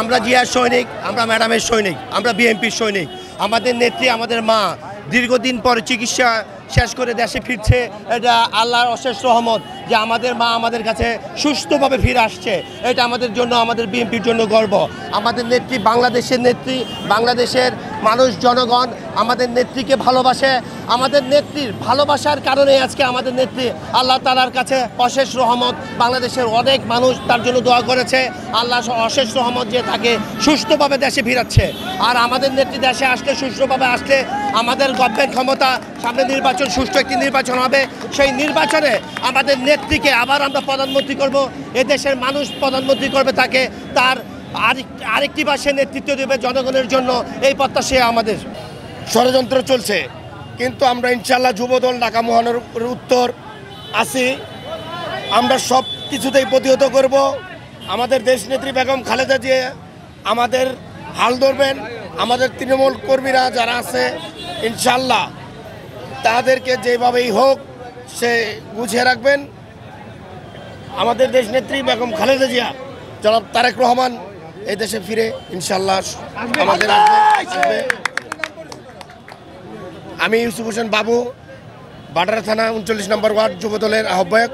আমরা জিয়ার সৈনিক, আমরা ম্যাডামের সৈনিক, আমরা বিএনপির সৈনিক। আমাদের নেত্রী, আমাদের মা দীর্ঘদিন পরে চিকিৎসা শেষ করে দেশে ফিরছে। এটা আল্লাহর অশেষ রহমত যে আমাদের মা আমাদের কাছে সুস্থভাবে ফিরে আসছে। এটা আমাদের জন্য, আমাদের বিএনপির জন্য গর্ব। আমাদের নেত্রী বাংলাদেশের নেত্রী, বাংলাদেশের মানুষ জনগণ আমাদের নেত্রীকে ভালোবাসে। আমাদের নেত্রীর ভালোবাসার কারণে আজকে আমাদের নেত্রী আল্লাহ তাআলার কাছে অশেষ রহমত। বাংলাদেশের অনেক মানুষ তার জন্য দোয়া করেছে। আল্লাহ অশেষ রহমত যে তাকে সুস্থভাবে দেশে ফিরাচ্ছে। আর আমাদের নেত্রী দেশে আসলে, সুস্থভাবে আসলে আমাদের গভর্নমেন্ট ক্ষমতা, সামনে নির্বাচন, সুষ্ঠু একটি নির্বাচন হবে। সেই নির্বাচনে আমাদের নেত্রীকে আবার আমরা প্রধানমন্ত্রী করব। এদেশের মানুষ প্রধানমন্ত্রী করবে তাকে, তার আরেকটি বার সে নেতৃত্ব দেবে জনগণের জন্য। এই প্রত্যাশা আমাদের। ষড়যন্ত্র চলছে, কিন্তু আমরা ইনশাল্লাহ যুবদল ঢাকা মহানগর উত্তর আছি। আমরা সব কিছুতেই প্রতিহত করব। আমাদের দেশনেত্রী বেগম খালেদা জিয়া আমাদের হাল ধরবেন। আমাদের তৃণমূল কর্মীরা যারা আছে ইনশাল্লাহ তাদেরকে যেভাবেই হোক সে গুছিয়ে রাখবেন। আমাদের দেশনেত্রী বেগম খালেদা জিয়া, জনাব তারেক রহমান এই দেশে ফিরে ইনশাল্লাহ আমাদের আসবে। আমি ইউসুফ হোসেন বাবু, বাডারা থানা 39 নম্বর ওয়ার্ড যুবদলের আহ্বায়ক।